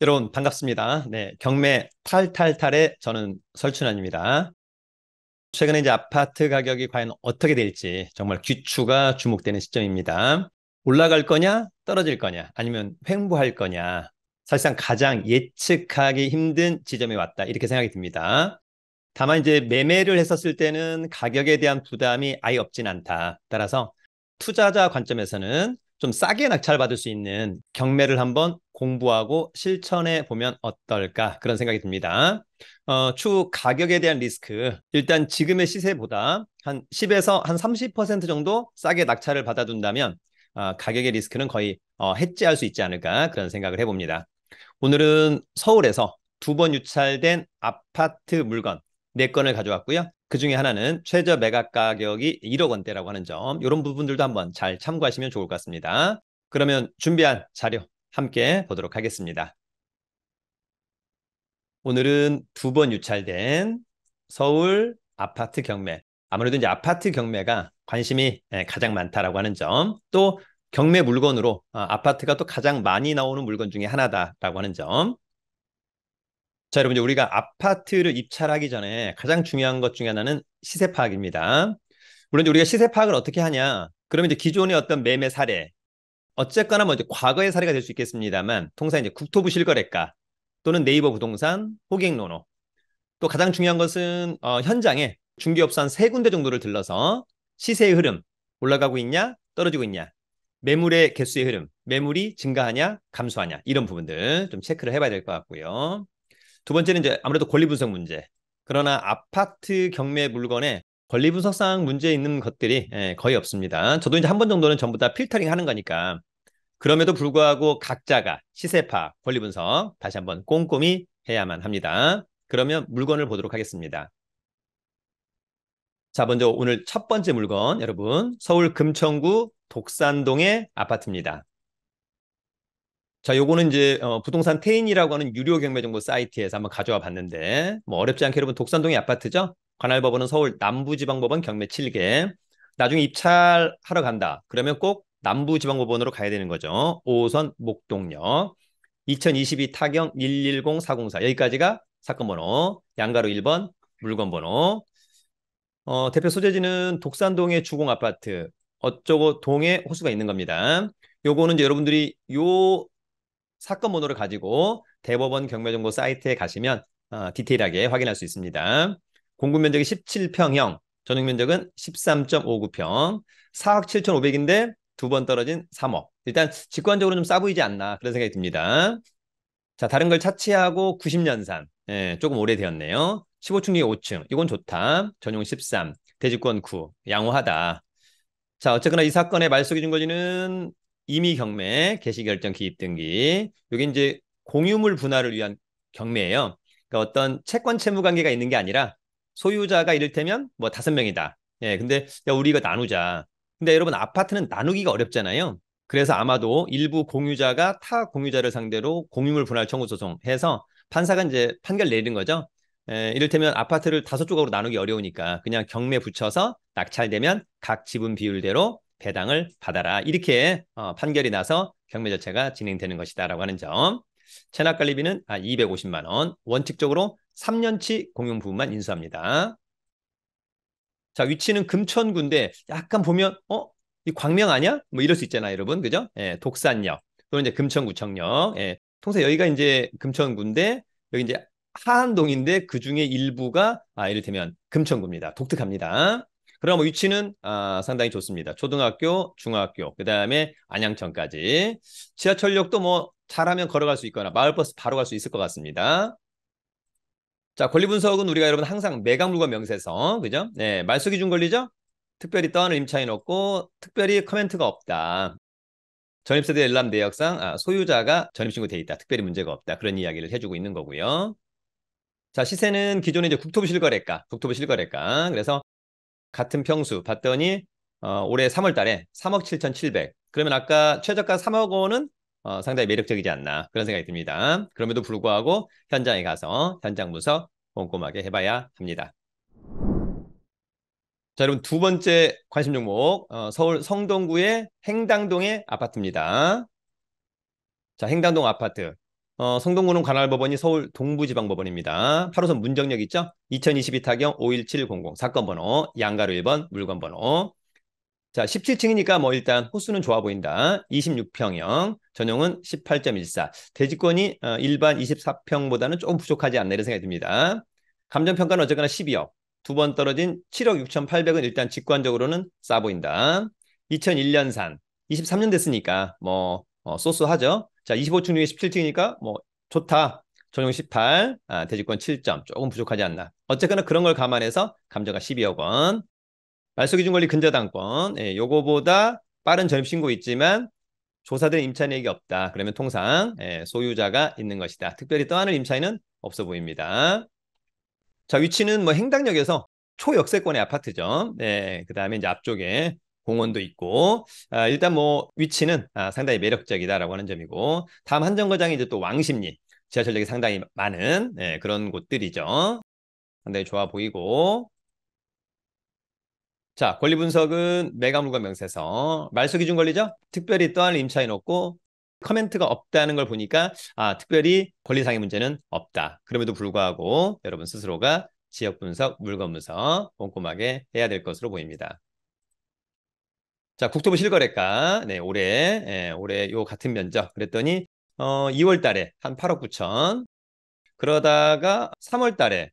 여러분 반갑습니다. 네, 경매 탈탈탈의 저는 설춘환입니다. 최근에 이제 아파트 가격이 과연 어떻게 될지 정말 귀추가 주목되는 시점입니다. 올라갈 거냐, 떨어질 거냐, 아니면 횡보할 거냐. 사실상 가장 예측하기 힘든 지점에 왔다. 이렇게 생각이 듭니다. 다만 이제 매매를 했었을 때는 가격에 대한 부담이 아예 없진 않다. 따라서 투자자 관점에서는 좀 싸게 낙찰받을 수 있는 경매를 한번 공부하고 실천해 보면 어떨까 그런 생각이 듭니다. 추후 가격에 대한 리스크 일단 지금의 시세보다 한 10에서 한 30% 정도 싸게 낙찰을 받아둔다면 가격의 리스크는 거의 해지할 수 있지 않을까 그런 생각을 해봅니다. 오늘은 서울에서 두 번 유찰된 아파트 물건 4건을 가져왔고요. 그중에 하나는 최저 매각 가격이 1억 원대라고 하는 점, 이런 부분들도 한번 잘 참고하시면 좋을 것 같습니다. 그러면 준비한 자료 함께 보도록 하겠습니다. 오늘은 두 번 유찰된 서울 아파트 경매. 아무래도 이제 아파트 경매가 관심이 가장 많다라고 하는 점, 또 경매 물건으로 아파트가 또 가장 많이 나오는 물건 중에 하나다라고 하는 점. 자, 여러분, 이제 우리가 아파트를 입찰하기 전에 가장 중요한 것 중에 하나는 시세 파악입니다. 물론 이제 우리가 시세 파악을 어떻게 하냐? 그러면 이제 기존의 어떤 매매 사례, 어쨌거나 뭐 이제 과거의 사례가 될 수 있겠습니다만, 통상 이제 국토부 실거래가 또는 네이버 부동산, 호갱노노, 또 가장 중요한 것은 현장에 중개업소 한 3군데 정도를 들러서 시세의 흐름, 올라가고 있냐, 떨어지고 있냐, 매물의 개수의 흐름, 매물이 증가하냐, 감소하냐, 이런 부분들 좀 체크를 해봐야 될 것 같고요. 두 번째는 이제 아무래도 권리 분석 문제. 그러나 아파트 경매 물건에 권리 분석상 문제 있는 것들이 거의 없습니다. 저도 이제 한 번 정도는 전부 다 필터링 하는 거니까. 그럼에도 불구하고 각자가 시세 파악, 권리 분석 다시 한번 꼼꼼히 해야만 합니다. 그러면 물건을 보도록 하겠습니다. 자, 먼저 오늘 첫 번째 물건, 여러분, 서울 금천구 독산동의 아파트입니다. 자, 요거는 이제 부동산 태인이라고 하는 유료 경매 정보 사이트에서 한번 가져와 봤는데 뭐 어렵지 않게 여러분 독산동의 아파트죠? 관할법원은 서울 남부지방법원 경매 7개. 나중에 입찰하러 간다. 그러면 꼭 남부지방법원으로 가야 되는 거죠. 5호선 목동역 2022 타경 110404 여기까지가 사건 번호. 양가로 1번 물건 번호. 대표 소재지는 독산동의 주공 아파트. 어쩌고 동에 호수가 있는 겁니다. 요거는 이제 여러분들이 요 사건 번호를 가지고 대법원 경매정보 사이트에 가시면 디테일하게 확인할 수 있습니다. 공급 면적이 17평형, 전용 면적은 13.59평, 4억 7,500인데 두 번 떨어진 3억. 일단 직관적으로 좀 싸 보이지 않나 그런 생각이 듭니다. 자, 다른 걸 차치하고 90년산, 조금 오래되었네요. 15층 중에 5층, 이건 좋다. 전용 13, 대지권 9, 양호하다. 자, 어쨌거나 이 사건의 말소기 준거지는 임의 경매, 개시결정 기입 등기. 여기 이제 공유물 분할을 위한 경매예요. 그러니까 어떤 채권 채무 관계가 있는 게 아니라 소유자가 이를테면 뭐 5명이다. 예, 근데 야, 우리 이거 나누자. 근데 여러분 아파트는 나누기가 어렵잖아요. 그래서 아마도 일부 공유자가 타 공유자를 상대로 공유물 분할 청구 소송해서 판사가 이제 판결 내린 거죠. 이를테면 아파트를 5조각으로 나누기 어려우니까 그냥 경매 붙여서 낙찰되면 각 지분 비율대로 배당을 받아라. 이렇게 판결이 나서 경매 자체가 진행되는 것이다라고 하는 점. 체납관리비는 250만 원. 원칙적으로 3년치 공용 부분만 인수합니다. 자, 위치는 금천구인데 약간 보면 이 광명 아니야? 뭐 이럴 수 있잖아요, 여러분. 그죠? 예, 독산역 또는 이제 금천구청역. 예, 통상 여기가 이제 금천구인데 여기 이제 하안동인데 그 중에 일부가 이를테면 금천구입니다. 독특합니다. 그럼 뭐 위치는 상당히 좋습니다. 초등학교, 중학교, 그 다음에 안양천까지. 지하철역도 뭐 잘하면 걸어갈 수 있거나 마을버스 바로 갈 수 있을 것 같습니다. 자, 권리 분석은 우리가 여러분 항상 매각물과 명세서, 그죠? 네, 말소기준 권리죠? 특별히 떠안을 임차인 없고, 특별히 커멘트가 없다. 전입세대 열람 내역상 소유자가 전입신고돼 있다. 특별히 문제가 없다. 그런 이야기를 해주고 있는 거고요. 자, 시세는 기존에 이제 국토부 실거래가, 국토부 실거래가. 그래서 같은 평수 봤더니 올해 3월 달에 3억 7,700. 그러면 아까 최저가 3억 원은 상당히 매력적이지 않나 그런 생각이 듭니다. 그럼에도 불구하고 현장에 가서 현장 분석 꼼꼼하게 해봐야 합니다. 자, 여러분 두 번째 관심 종목 서울 성동구의 행당동의 아파트입니다. 자, 행당동 아파트 성동구는 관할법원이 서울 동부지방법원입니다. 8호선 문정역 있죠? 2022 타경 51700 사건 번호 양가로 1번 물건 번호. 자, 17층이니까 뭐 일단 호수는 좋아 보인다. 26평형, 전용은 18.14. 대지권이 일반 24평보다는 조금 부족하지 않나 이런 생각이 듭니다. 감정평가는 어쨌거나 12억. 두 번 떨어진 7억 6,800은 일단 직관적으로는 싸 보인다. 2001년산, 23년 됐으니까 뭐 소소하죠. 자, 25층 중에 17층이니까 뭐 좋다. 전용 18, 대지권 7점. 조금 부족하지 않나. 어쨌거나 그런 걸 감안해서 감정가 12억 원. 말소기준권리 근저당권, 요거보다 빠른 전입신고 있지만 조사된 임차인에게 없다. 그러면 통상 소유자가 있는 것이다. 특별히 떠안을 임차인은 없어 보입니다. 자, 위치는 뭐 행당역에서 초역세권의 아파트죠. 네, 그 다음에 이제 앞쪽에 공원도 있고, 일단 뭐 위치는 상당히 매력적이다라고 하는 점이고, 다음 한 정거장이 이제 또 왕십리, 지하철역이 상당히 많은 그런 곳들이죠. 상당히 좋아 보이고, 자, 권리 분석은 매각물건 명세서 말소기준 권리죠? 특별히 떠할 임차인 없고 커멘트가 없다는 걸 보니까 특별히 권리상의 문제는 없다. 그럼에도 불구하고 여러분 스스로가 지역 분석, 물건 분석 꼼꼼하게 해야 될 것으로 보입니다. 자, 국토부 실거래가 올해 요 같은 면적 그랬더니 2월 달에 한 8억 9천 그러다가 3월 달에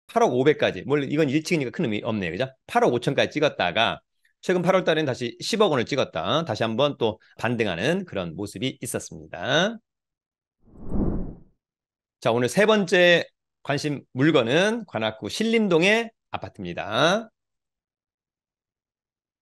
8억 500까지. 물론 이건 1층이니까 큰 의미 없네요. 그죠? 8억 5천까지 찍었다가 최근 8월 달에는 다시 10억 원을 찍었다. 다시 한번 또 반등하는 그런 모습이 있었습니다. 자, 오늘 세 번째 관심 물건은 관악구 신림동의 아파트입니다.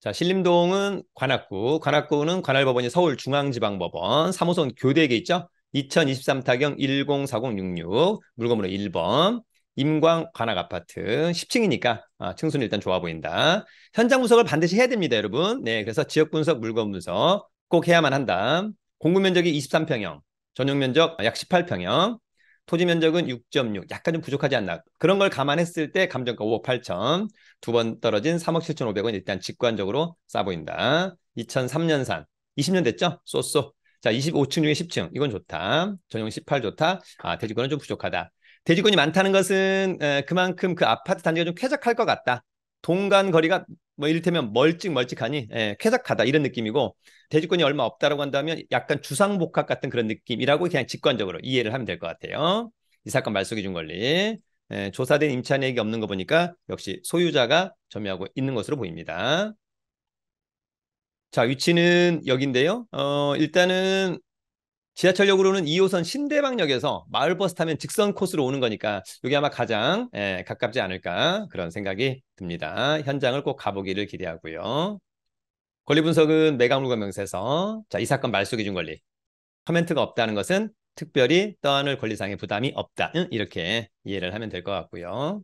자, 신림동은 관악구는 관할법원이 서울중앙지방법원 3호선 교대에 있죠? 2023 타경 104066 물건번호 1번 임광 관악아파트 10층이니까 층수는 일단 좋아 보인다. 현장 분석을 반드시 해야 됩니다, 여러분. 네, 그래서 지역 분석, 물건 분석 꼭 해야만 한다. 공급 면적이 23평형, 전용 면적 약 18평형, 토지 면적은 6.6, 약간 좀 부족하지 않나. 그런 걸 감안했을 때 감정가 5억 8천, 두 번 떨어진 3억 7,500원 일단 직관적으로 싸 보인다. 2003년산, 20년 됐죠? 쏘쏘. 자, 25층 중에 10층, 이건 좋다. 전용 18 좋다. 대지권은 좀 부족하다. 대지권이 많다는 것은 그만큼 그 아파트 단지가 좀 쾌적할 것 같다. 동간 거리가 뭐 이를테면 멀찍멀찍하니 쾌적하다 이런 느낌이고 대지권이 얼마 없다라고 한다면 약간 주상복합 같은 그런 느낌이라고 그냥 직관적으로 이해를 하면 될 것 같아요. 이 사건 말소기준 권리 조사된 임차인에게 없는 거 보니까 역시 소유자가 점유하고 있는 것으로 보입니다. 자, 위치는 여기인데요. 일단은 지하철역으로는 2호선 신대방역에서 마을버스 타면 직선 코스로 오는 거니까 이게 아마 가장 가깝지 않을까 그런 생각이 듭니다. 현장을 꼭 가보기를 기대하고요. 권리 분석은 매각물건 명세서. 자, 이 사건 말소기준 권리. 커멘트가 없다는 것은 특별히 떠안을 권리상의 부담이 없다. 이렇게 이해를 하면 될 것 같고요.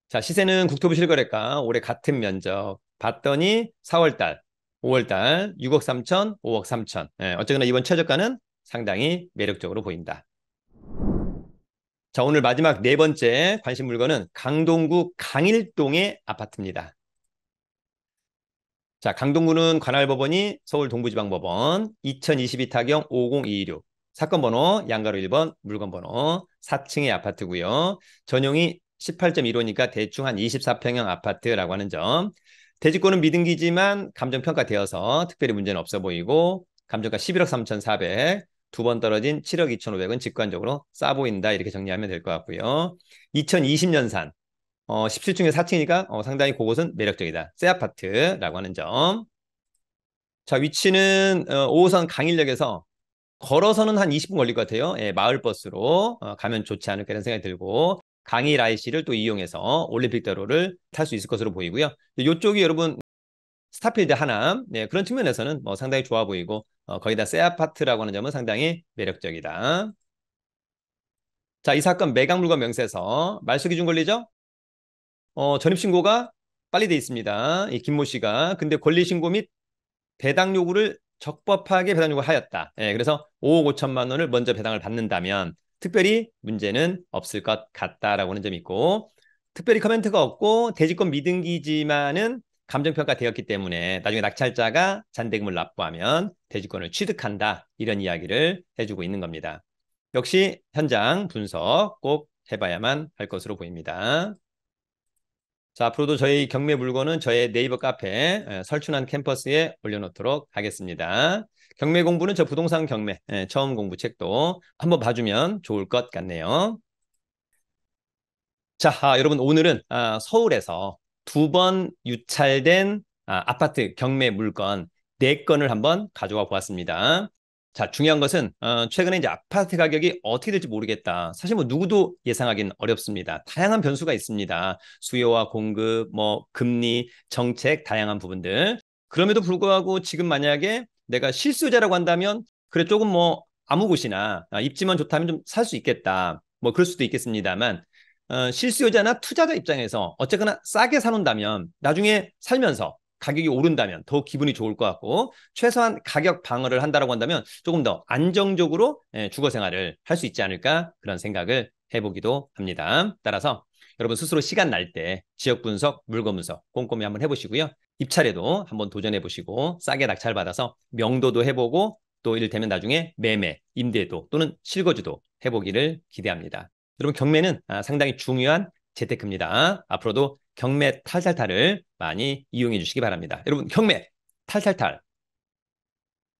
자, 시세는 국토부 실거래가 올해 같은 면적 봤더니 4월달, 5월달 6억 3천, 5억 3천. 어쨌거나 이번 최저가는 상당히 매력적으로 보인다. 자, 오늘 마지막 네 번째 관심 물건은 강동구 강일동의 아파트입니다. 자, 강동구는 관할법원이 서울 동부지방법원 2022 타경 50226 사건 번호 양가로 1번 물건 번호 4층의 아파트고요. 전용이 18.15니까 대충 한 24평형 아파트라고 하는 점. 대지권은 미등기지만 감정평가되어서 특별히 문제는 없어 보이고 감정가 11억 3,400 두 번 떨어진 7억 2,500은 직관적으로 싸 보인다 이렇게 정리하면 될 것 같고요. 2020년산 17층에 4층이니까 상당히 그곳은 매력적이다. 새 아파트라고 하는 점. 자, 위치는 5호선 강일역에서 걸어서는 한 20분 걸릴 것 같아요. 마을버스로 가면 좋지 않을까 이런 생각이 들고 강일 IC를 또 이용해서 올림픽대로를 탈 수 있을 것으로 보이고요. 이쪽이 여러분 스타필드 하남 그런 측면에서는 뭐 상당히 좋아 보이고 거기다 새 아파트라고 하는 점은 상당히 매력적이다. 자, 이 사건 매각물건 명세서 말소기준 권리죠? 전입신고가 빨리 돼 있습니다. 이 김모 씨가. 근데 권리신고 및 배당 요구를 적법하게 배당 요구를 하였다. 그래서 5억 5천만 원을 먼저 배당을 받는다면 특별히 문제는 없을 것 같다라고 하는 점이 있고 특별히 커멘트가 없고 대지권 미등기지만은 감정평가 되었기 때문에 나중에 낙찰자가 잔대금을 납부하면 대지권을 취득한다. 이런 이야기를 해주고 있는 겁니다. 역시 현장 분석 꼭 해봐야만 할 것으로 보입니다. 자, 앞으로도 저희 경매 물건은 저의 네이버 카페 설춘한 캠퍼스에 올려놓도록 하겠습니다. 경매 공부는 저 부동산 경매 처음 공부 책도 한번 봐주면 좋을 것 같네요. 자, 여러분 오늘은 서울에서 두 번 유찰된 아파트 경매 물건 4건을 한번 가져와 보았습니다. 자, 중요한 것은 최근에 이제 아파트 가격이 어떻게 될지 모르겠다. 사실 뭐 누구도 예상하기는 어렵습니다. 다양한 변수가 있습니다. 수요와 공급, 뭐 금리, 정책, 다양한 부분들. 그럼에도 불구하고 지금 만약에 내가 실수요자라고 한다면 그래 조금 뭐 아무 곳이나 입지만 좋다면 좀 살 수 있겠다. 뭐 그럴 수도 있겠습니다만 실수요자나 투자자 입장에서 어쨌거나 싸게 사놓는다면 나중에 살면서 가격이 오른다면 더 기분이 좋을 것 같고 최소한 가격 방어를 한다고 한다면 조금 더 안정적으로 주거 생활을 할 수 있지 않을까 그런 생각을 해보기도 합니다. 따라서 여러분 스스로 시간 날 때 지역 분석, 물건 분석 꼼꼼히 한번 해보시고요. 입찰에도 한번 도전해보시고 싸게 낙찰받아서 명도도 해보고 또 이를테면 나중에 매매, 임대도 또는 실거주도 해보기를 기대합니다. 여러분 경매는 상당히 중요한 재테크입니다. 앞으로도 경매 탈탈탈을 많이 이용해 주시기 바랍니다. 여러분 경매 탈탈탈